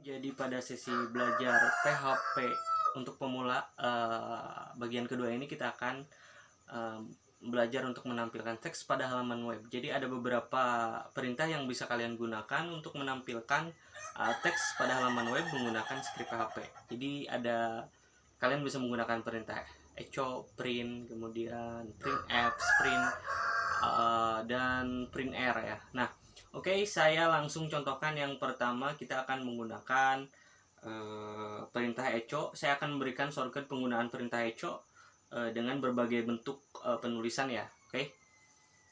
Jadi pada sesi belajar PHP untuk pemula bagian kedua ini kita akan belajar untuk menampilkan teks pada halaman web. Jadi ada beberapa perintah yang bisa kalian gunakan untuk menampilkan teks pada halaman web menggunakan script PHP. Jadi kalian bisa menggunakan perintah echo, print, kemudian print apps, print dan print r ya. Nah, oke, saya langsung contohkan. Yang pertama kita akan menggunakan perintah echo. Saya akan memberikan shortcut penggunaan perintah echo dengan berbagai bentuk penulisan ya. Oke,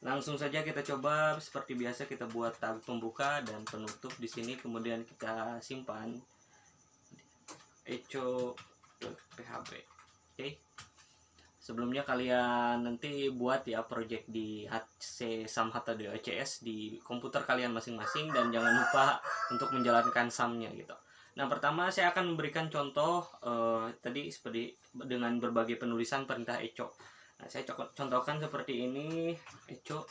langsung saja kita coba. Seperti biasa kita buat tab pembuka dan penutup di sini, kemudian kita simpan echo.php. Oke. Sebelumnya kalian nanti buat ya project di HC samhata.ocs di komputer kalian masing-masing, dan jangan lupa untuk menjalankan sumnya gitu. Nah, pertama saya akan memberikan contoh tadi seperti dengan berbagai penulisan perintah echo. Nah, saya contohkan seperti ini, echo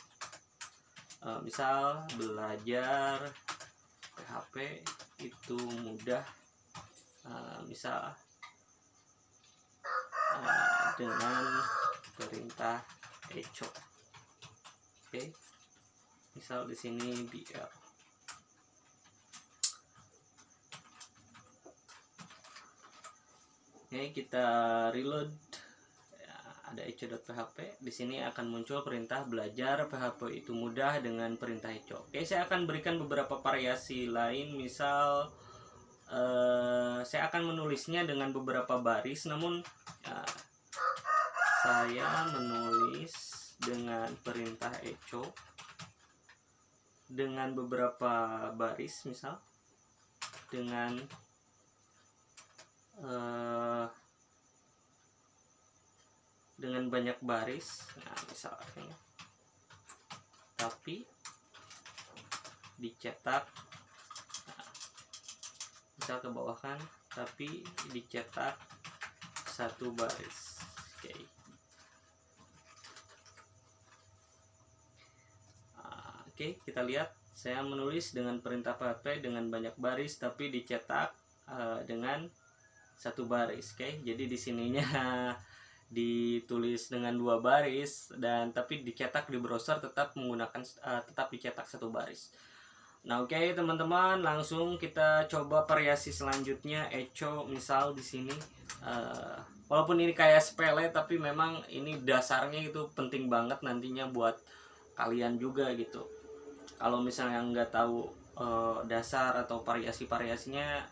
misal belajar PHP itu mudah, misal dengan perintah echo. Oke, misal di sini BL. Oke, kita reload. Ya, ada echo.php. Di sini akan muncul perintah belajar PHP itu mudah dengan perintah echo. Oke, saya akan berikan beberapa variasi lain. Misal saya akan menulisnya dengan beberapa baris, namun saya menulis dengan perintah echo dengan beberapa baris, misal dengan banyak baris. Nah, misalnya, tapi dicetak, misal ke bawah kan, tapi dicetak satu baris. Oke, kita lihat saya menulis dengan perintah PHP dengan banyak baris tapi dicetak dengan satu baris. Oke, jadi di sininya ditulis dengan dua baris, dan tapi dicetak di browser tetap menggunakan tetap dicetak satu baris. Nah, oke teman-teman, langsung kita coba variasi selanjutnya echo. Misal di sini walaupun ini kayak sepele, tapi memang ini dasarnya itu penting banget nantinya buat kalian juga gitu. Kalau misalnya nggak tahu dasar atau variasinya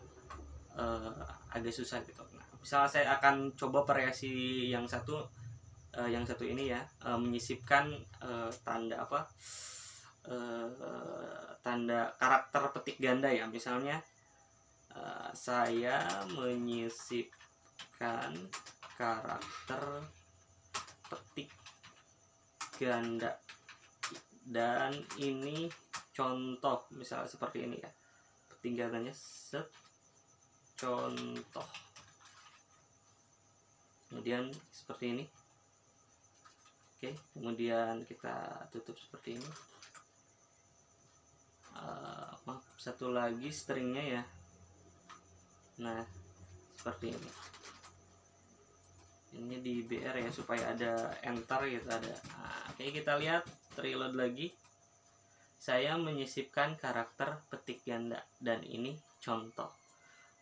agak susah gitu. Nah, misalnya saya akan coba variasi yang satu ini ya, menyisipkan tanda tanda karakter petik ganda ya. Misalnya saya menyisipkan karakter petik ganda, dan ini contoh, misalnya seperti ini ya, petik gandanya set contoh, kemudian seperti ini. Oke, kemudian kita tutup seperti ini. Maaf, satu lagi stringnya ya. Nah, seperti ini. Ini di BR ya, supaya ada enter gitu, ada. Nah, oke, kita lihat, reload lagi. Saya menyisipkan karakter petik ganda, dan ini contoh.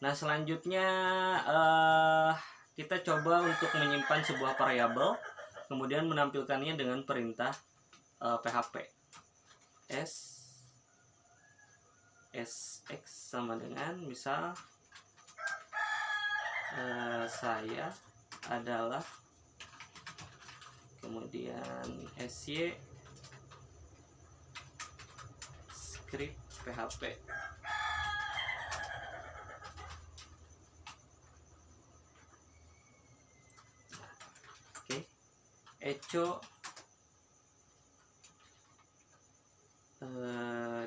Nah, selanjutnya kita coba untuk menyimpan sebuah variabel, kemudian menampilkannya dengan perintah PHP. sx sama dengan, misal saya adalah, kemudian sy script PHP. Oke, echo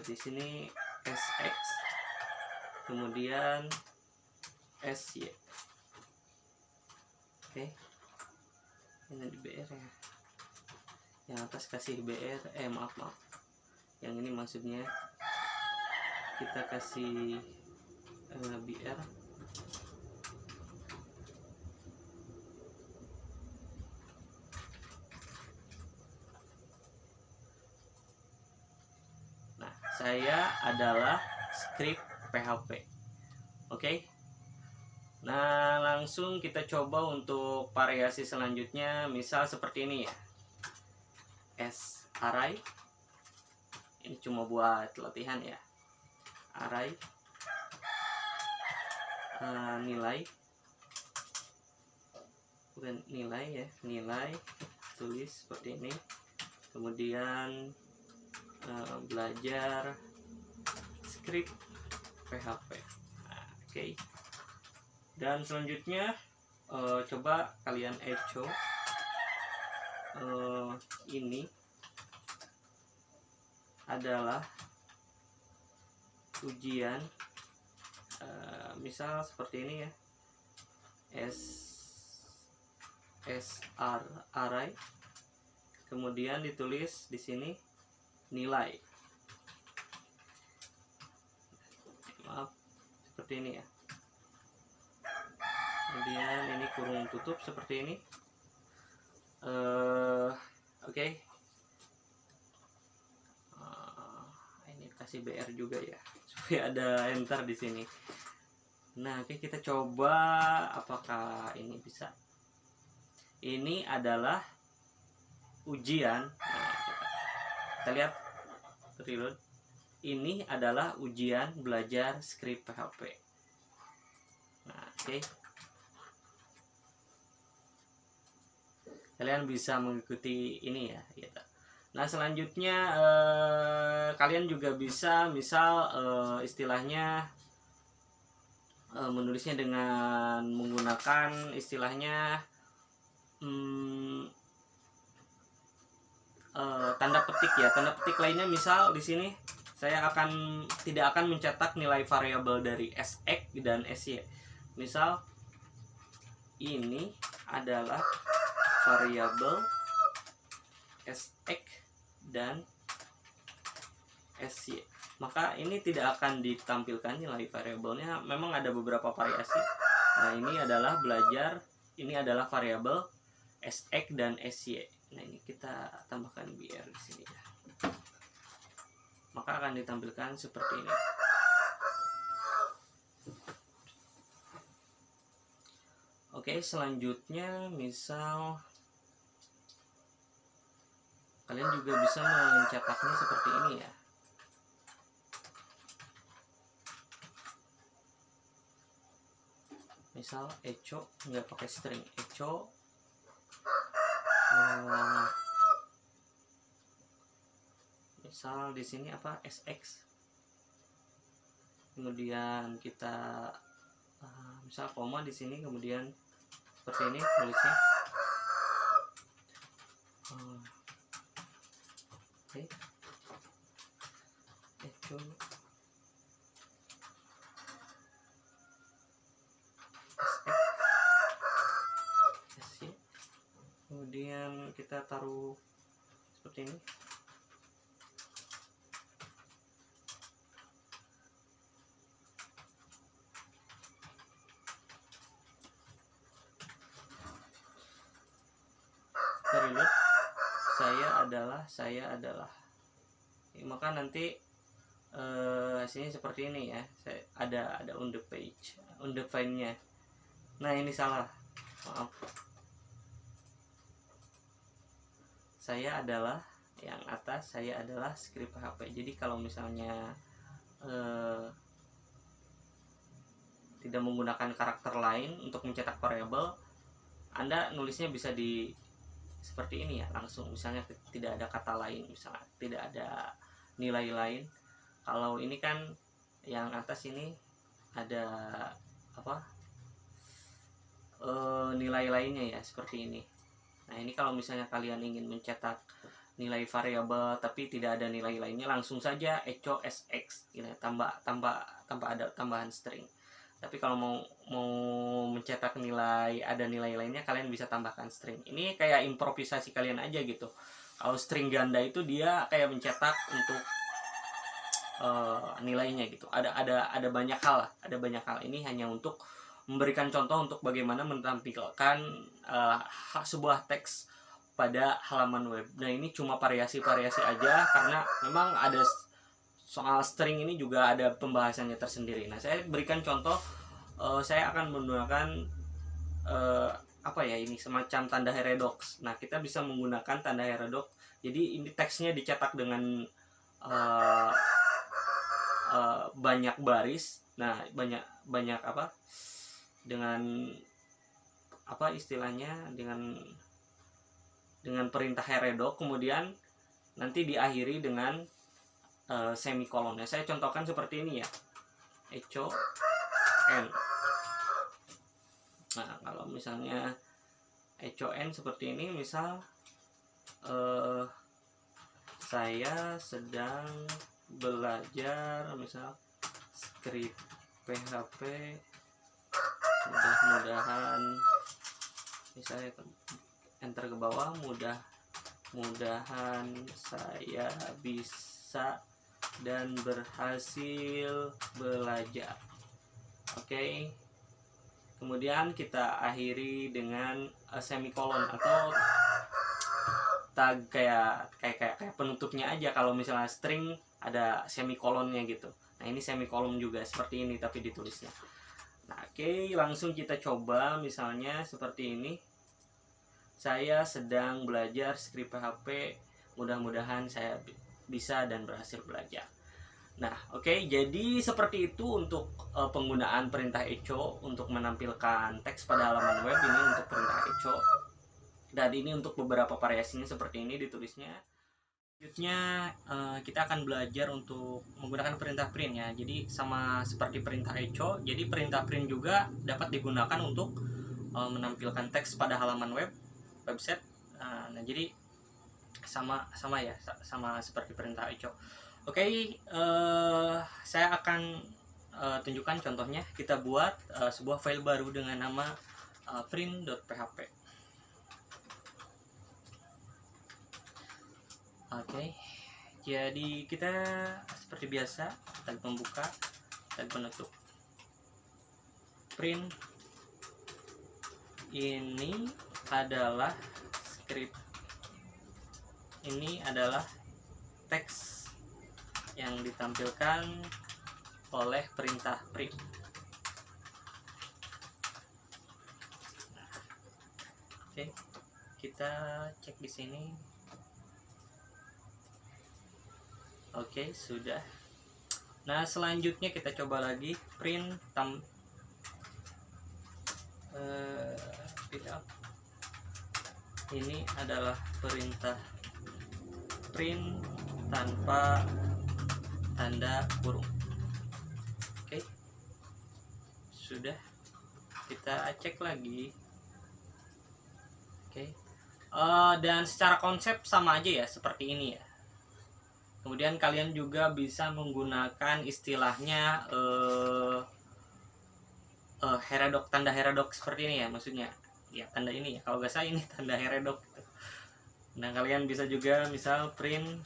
di sini sx, kemudian sy. Oke, ini di BR ya, yang atas kasih BR, maaf, yang ini maksudnya kita kasih BR. Nah, saya adalah script PHP. Oke. Nah, langsung kita coba untuk variasi selanjutnya, misal seperti ini ya. Array. Ini cuma buat latihan ya. Array. Nilai. Bukan nilai ya, nilai tulis seperti ini. Kemudian belajar script PHP. Nah, oke. Dan selanjutnya coba kalian echo ini adalah ujian, misal seperti ini ya, array, kemudian ditulis di sini nilai, maaf seperti ini ya, kemudian ini kurung tutup seperti ini. Oke. Ini kasih BR juga ya supaya ada enter di sini. Nah, oke, kita coba apakah ini bisa. Ini adalah ujian. Nah, kita lihat reload. Ini adalah ujian belajar script PHP. Nah, oke. Kalian bisa mengikuti ini ya, gitu. Nah, selanjutnya kalian juga bisa misal istilahnya menulisnya dengan menggunakan istilahnya tanda petik ya. Tanda petik lainnya misal di sini saya tidak akan mencetak nilai variabel dari SX dan SY. Misal ini adalah variabel SX dan SY, maka ini tidak akan ditampilkan nilai variabelnya. Memang ada beberapa variasi. Nah, ini adalah belajar, ini adalah variabel SX dan SY. Nah, ini kita tambahkan BR di sini ya, maka akan ditampilkan seperti ini. Oke, selanjutnya misal kalian juga bisa mencetaknya seperti ini ya. Misal echo nggak pakai string, echo misal di sini apa, SX, kemudian kita misal koma di sini, kemudian seperti ini tulisnya. Oke. Echo SX, kemudian kita taruh seperti ini. Reload. Saya adalah maka nanti hasilnya seperti ini ya. Saya ada on the page, on the file-nya. Nah, ini salah, maaf. Saya adalah yang atas, saya adalah script PHP. Jadi kalau misalnya tidak menggunakan karakter lain untuk mencetak variabel, Anda nulisnya bisa di seperti ini ya, langsung. Misalnya tidak ada kata lain, misalnya tidak ada nilai lain. Kalau ini kan yang atas ini ada apa, nilai lainnya ya, seperti ini. Nah, ini kalau misalnya kalian ingin mencetak nilai variabel tapi tidak ada nilai lainnya, langsung saja echo SX gitu, tanpa ada tambahan string. Tapi kalau mau mencetak nilai, ada nilai lainnya, kalian bisa tambahkan string. Ini kayak improvisasi kalian aja gitu. Kalau string ganda itu dia kayak mencetak untuk nilainya gitu. Ada banyak hal lah, ada banyak hal. Ini hanya untuk memberikan contoh untuk bagaimana menampilkan sebuah teks pada halaman web. Nah, ini cuma variasi-variasi aja karena memang ada soal string ini juga ada pembahasannya tersendiri. Nah, saya berikan contoh, saya akan menggunakan apa ya, ini semacam tanda heterodoks. Nah, kita bisa menggunakan tanda heterodoks. Jadi ini teksnya dicetak dengan banyak baris. Nah, banyak apa? Dengan apa istilahnya? Dengan perintah heterodoks, kemudian nanti diakhiri dengan semikolon. Nah, saya contohkan seperti ini ya. Echo n. Nah, kalau misalnya echo n seperti ini, misal saya sedang belajar misal script PHP, mudah-mudahan misalnya enter ke bawah, mudah-mudahan saya bisa dan berhasil belajar. Oke. Kemudian kita akhiri dengan semikolon atau tag kayak penutupnya aja. Kalau misalnya string ada semikolonnya gitu. Nah, ini semikolon juga seperti ini tapi ditulisnya. Nah, oke, langsung kita coba misalnya seperti ini. Saya sedang belajar script PHP, mudah-mudahan saya bisa dan berhasil belajar. Nah, oke, jadi seperti itu untuk penggunaan perintah echo untuk menampilkan teks pada halaman web. Ini untuk perintah echo, dan ini untuk beberapa variasinya seperti ini ditulisnya. Selanjutnya kita akan belajar untuk menggunakan perintah print ya. Jadi sama seperti perintah echo, jadi perintah print juga dapat digunakan untuk menampilkan teks pada halaman website. Nah, jadi sama ya, sama seperti perintah echo. Oke, saya akan tunjukkan contohnya. Kita buat sebuah file baru dengan nama print.php. Oke, jadi kita seperti biasa, tag pembuka, tag penutup. Print ini adalah script, ini adalah teks yang ditampilkan oleh perintah print. Nah, oke, kita cek di sini. Oke, sudah. Nah, selanjutnya kita coba lagi print ini adalah perintah print tanpa tanda kurung. Oke, sudah. Kita cek lagi. Oke, dan secara konsep sama aja ya, seperti ini ya. Kemudian kalian juga bisa menggunakan istilahnya heterodoks, tanda heterodoks seperti ini ya, maksudnya ya tanda ini ya, kalau nggak salah ini tanda heterodoks gitu. Nah, kalian bisa juga misal print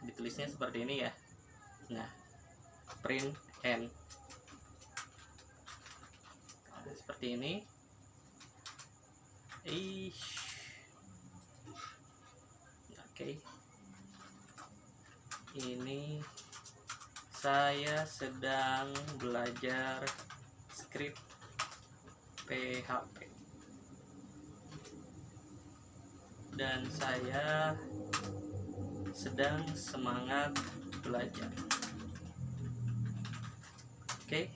ditulisnya seperti ini ya. Nah, print n. Nah, seperti ini. Oke. Ini saya sedang belajar script PHP dan saya sedang semangat belajar. Oke,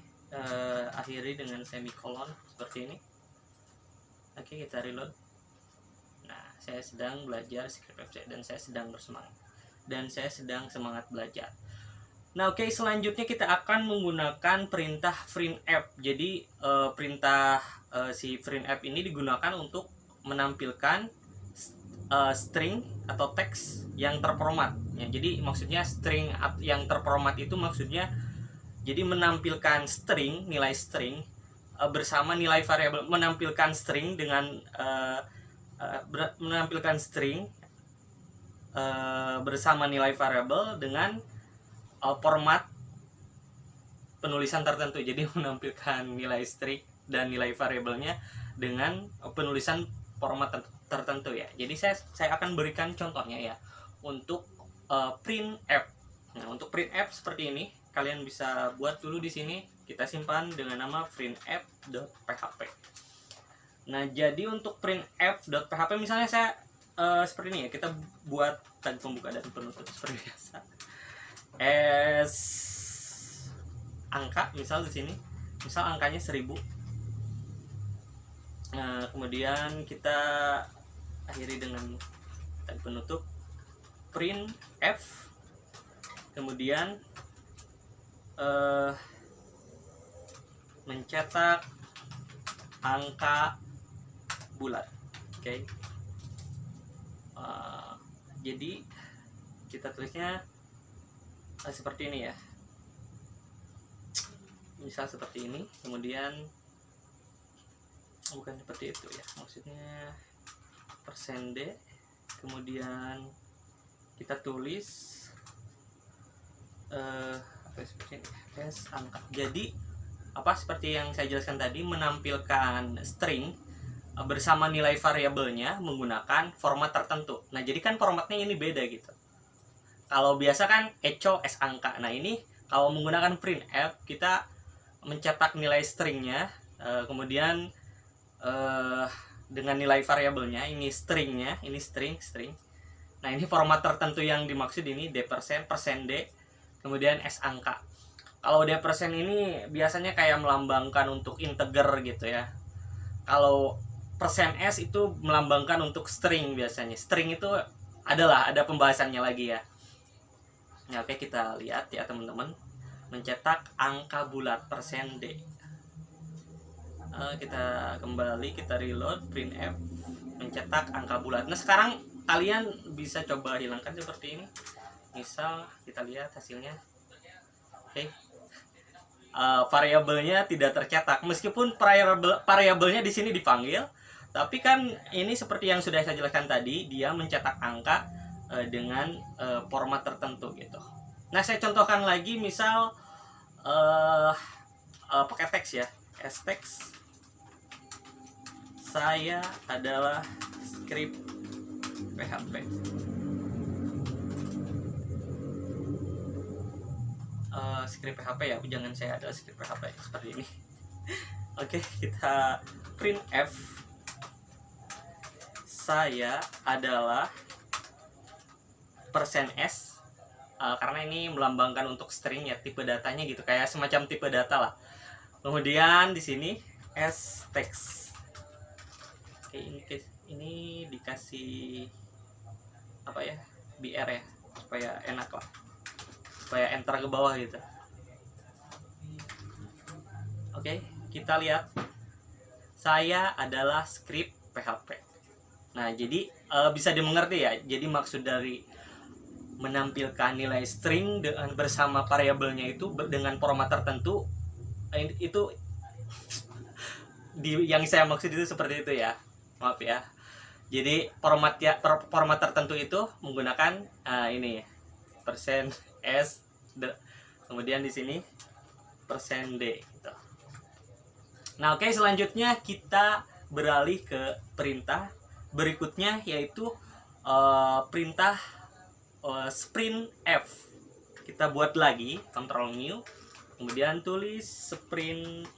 akhiri dengan semikolon seperti ini. Oke, kita reload. Nah, saya sedang belajar script PHP dan saya sedang bersemangat. Dan saya sedang semangat belajar. Nah, oke, selanjutnya kita akan menggunakan perintah printf. Jadi perintah si printf ini digunakan untuk menampilkan string atau teks yang terformat. Ya, jadi maksudnya string yang terformat itu maksudnya jadi menampilkan string, nilai string bersama nilai variabel, menampilkan string dengan menampilkan string bersama nilai variabel dengan format penulisan tertentu. Jadi menampilkan nilai string dan nilai variabelnya dengan penulisan format tertentu ya. Jadi saya akan berikan contohnya ya untuk printf. Nah, untuk printf seperti ini, kalian bisa buat dulu di sini. Kita simpan dengan nama printf.php. Nah, jadi untuk printf.php misalnya saya seperti ini ya, kita buat tag pembuka dan penutup seperti biasa. Angka misal di sini, misal angkanya 1000. Nah, kemudian kita akhiri dengan tag penutup printf, kemudian mencetak angka bulat. Oke. Jadi kita tulisnya seperti ini ya, misal seperti ini, kemudian bukan seperti itu ya, maksudnya %d, kemudian kita tulis seperti ini, angka. Jadi seperti yang saya jelaskan tadi, menampilkan string bersama nilai variabelnya menggunakan format tertentu. Nah, jadi kan formatnya ini beda gitu. Kalau biasa kan echo s angka. Nah, ini kalau menggunakan printf, kita mencetak nilai stringnya, kemudian dengan nilai variabelnya, ini stringnya, ini string. Nah, ini format tertentu yang dimaksud ini d%, %d, kemudian s angka. Kalau d% ini biasanya kayak melambangkan untuk integer gitu ya. Kalau %s itu melambangkan untuk string biasanya. String itu ada pembahasannya lagi ya. Nah, oke, kita lihat ya teman-teman. Mencetak angka bulat %d. Kita kembali, kita reload printf, mencetak angka bulat. Nah, sekarang kalian bisa coba hilangkan seperti ini. Misal kita lihat hasilnya. Oke. Variabelnya tidak tercetak meskipun variabelnya di sini dipanggil, tapi kan ini seperti yang sudah saya jelaskan tadi, dia mencetak angka dengan format tertentu gitu. Nah, saya contohkan lagi, misal pakai teks ya, steks. Saya adalah script PHP. Script PHP ya, jangan saya adalah script PHP seperti ini. Oke, kita printf. Saya adalah %s, karena ini melambangkan untuk string ya, tipe datanya gitu, kayak semacam tipe data lah. Kemudian di sini steks. Oke, ini dikasih apa ya, br ya, supaya enak lah, supaya enter ke bawah gitu. Oke, kita lihat saya adalah script PHP. Nah, jadi bisa dimengerti ya. Jadi maksud dari menampilkan nilai string dengan bersama variabelnya itu dengan format tertentu, itu yang saya maksud itu seperti itu ya. Maaf ya. Jadi format tertentu itu menggunakan ini %s, kemudian di sini %d gitu. Nah, oke, selanjutnya kita beralih ke perintah berikutnya, yaitu perintah sprintf. Kita buat lagi, Ctrl new, kemudian tulis sprintf.php.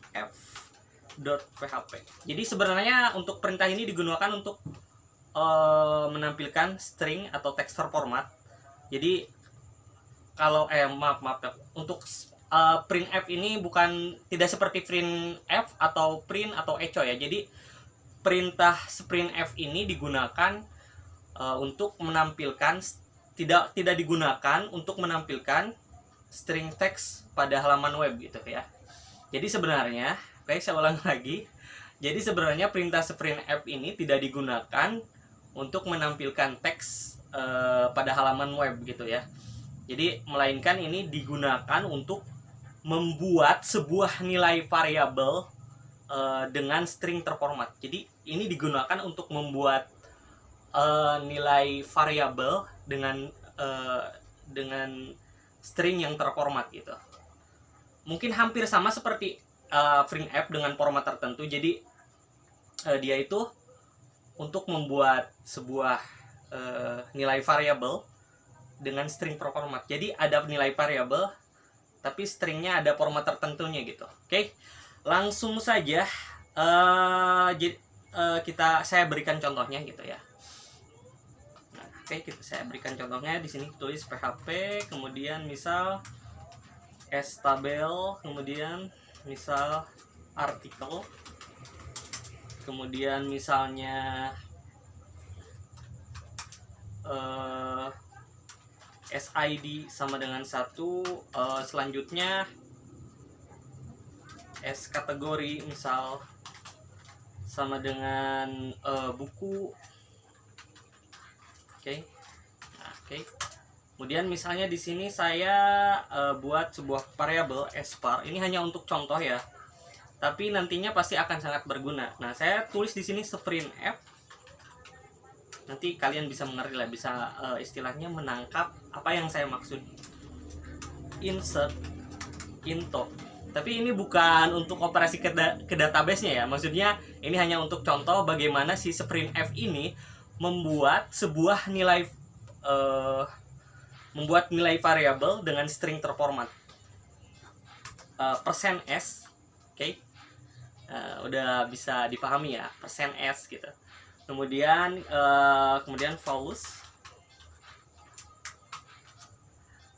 Jadi sebenarnya untuk perintah ini digunakan untuk menampilkan string atau text terformat. Jadi kalau maaf untuk printf ini tidak seperti printf atau print atau echo ya. Jadi perintah sprintf ini digunakan untuk menampilkan, tidak digunakan untuk menampilkan string teks pada halaman web gitu ya. Jadi sebenarnya, saya ulang lagi. Jadi sebenarnya perintah sprintf ini tidak digunakan untuk menampilkan teks pada halaman web gitu ya. Jadi melainkan ini digunakan untuk membuat sebuah nilai variabel dengan string terformat. Jadi ini digunakan untuk membuat nilai variabel dengan string yang terformat gitu. Mungkin hampir sama seperti printf dengan format tertentu. Jadi dia itu untuk membuat sebuah nilai variabel dengan string terformat. Jadi ada nilai variabel tapi stringnya ada format tertentunya gitu. Oke, langsung saja saya berikan contohnya gitu ya. Nah, oke, saya berikan contohnya di sini. Tulis PHP, kemudian misal stabel, kemudian misal artikel, kemudian misalnya SID sama dengan 1, selanjutnya S kategori misal sama dengan buku. Oke. Nah, oke. Kemudian misalnya di sini saya buat sebuah variabel svar. Ini hanya untuk contoh ya. Tapi nantinya pasti akan sangat berguna. Nah, saya tulis di sini sprintf. Nanti kalian bisa mengerti lah, bisa istilahnya menangkap apa yang saya maksud. Insert into. Tapi ini bukan untuk operasi ke database-nya ya. Maksudnya ini hanya untuk contoh bagaimana si sprintf ini membuat sebuah nilai variabel dengan string terformat. %s, oke. Udah bisa dipahami ya, %s gitu. Kemudian false.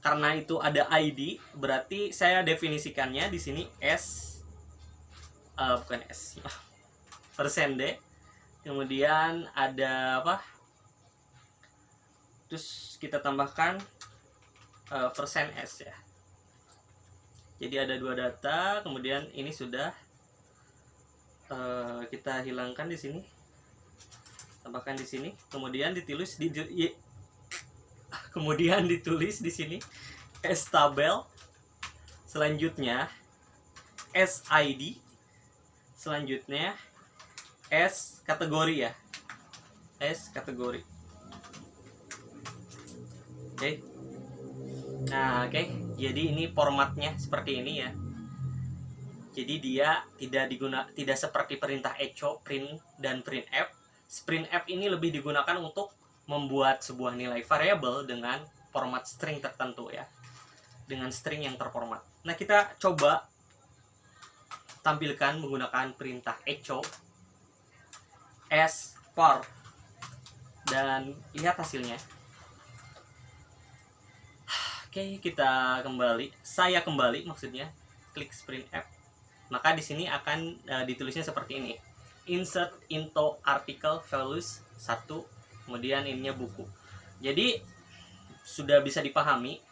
Karena itu ada ID, berarti saya definisikannya di sini bukan S, %d. Kemudian ada apa? Terus kita tambahkan %s ya. Jadi ada 2 data, kemudian ini sudah kita hilangkan di sini. Tambahkan di sini, kemudian ditulis di sini stabel, selanjutnya SID, selanjutnya S kategori ya. S kategori. Oke. Nah, oke. Jadi ini formatnya seperti ini ya. Jadi dia tidak seperti perintah echo, print dan printf. Sprintf ini lebih digunakan untuk membuat sebuah nilai variabel dengan format string tertentu ya. Dengan string yang terformat. Nah, kita coba tampilkan menggunakan perintah echo svar dan lihat hasilnya. Oke, saya kembali maksudnya, klik sprintf. Maka di sini akan ditulisnya seperti ini. Insert into article values 1, kemudian ininya buku. Jadi sudah bisa dipahami.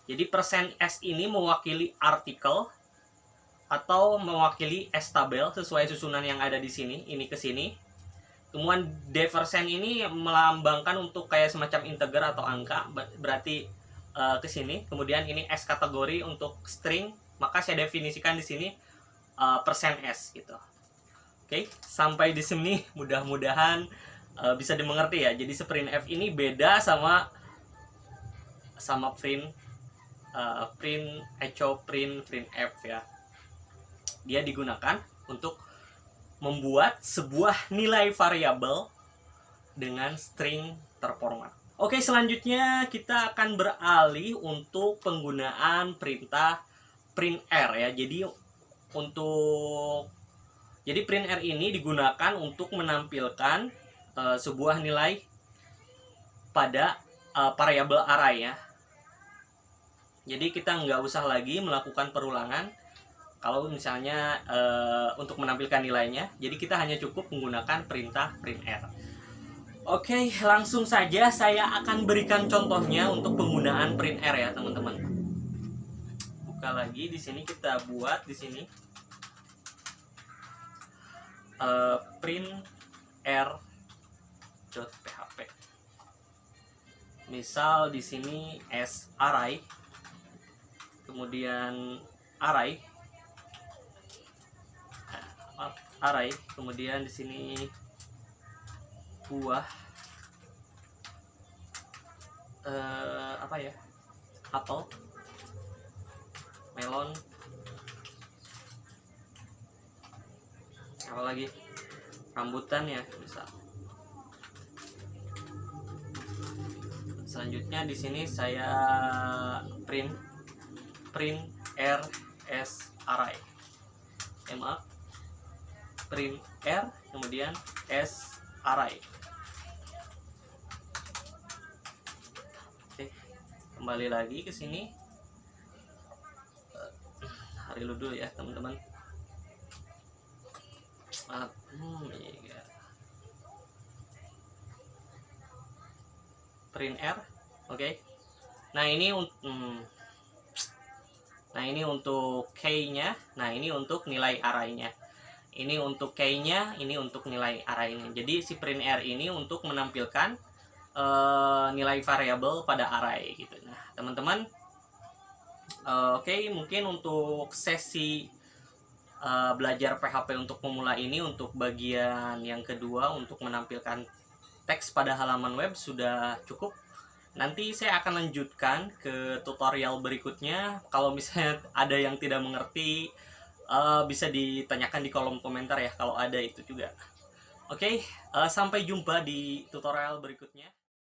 Jadi %s ini mewakili artikel atau mewakili stabel sesuai susunan yang ada di sini, ini ke sini. Kemudian d% ini melambangkan untuk kayak semacam integer atau angka, berarti ke sini. Kemudian ini S kategori untuk string, maka saya definisikan di sini %s gitu. Oke, sampai di sini mudah-mudahan bisa dimengerti ya. Jadi sprintf ini beda sama print echo, printf ya. Dia digunakan untuk membuat sebuah nilai variabel dengan string terformat. Oke, selanjutnya kita akan beralih untuk penggunaan perintah printr ya. Jadi printr ini digunakan untuk menampilkan sebuah nilai pada variabel array ya. Jadi kita nggak usah lagi melakukan perulangan kalau misalnya untuk menampilkan nilainya. Jadi kita hanya cukup menggunakan perintah printr. Oke, langsung saja saya akan berikan contohnya untuk penggunaan printr ya teman-teman. Buka lagi di sini, kita buat di sini printr.php. Misal di sini array, kemudian array, kemudian di sini buah apel. melon, apalagi rambutan ya bisa. Selanjutnya di sini saya print array, maaf, print r kemudian s array. Oke, kembali lagi ke sini. Hari dulu ya teman-teman. Iya. Print r, oke. Nah ini untuk key-nya, nah ini untuk nilai array-nya. Ini untuk key-nya, ini untuk nilai array-nya. Jadi si print r ini untuk menampilkan nilai variabel pada array gitu. Nah, teman-teman, oke, mungkin untuk sesi belajar PHP untuk pemula ini, untuk bagian yang kedua untuk menampilkan teks pada halaman web sudah cukup. Nanti saya akan lanjutkan ke tutorial berikutnya. Kalau misalnya ada yang tidak mengerti, bisa ditanyakan di kolom komentar ya, kalau ada itu juga. Oke, sampai jumpa di tutorial berikutnya.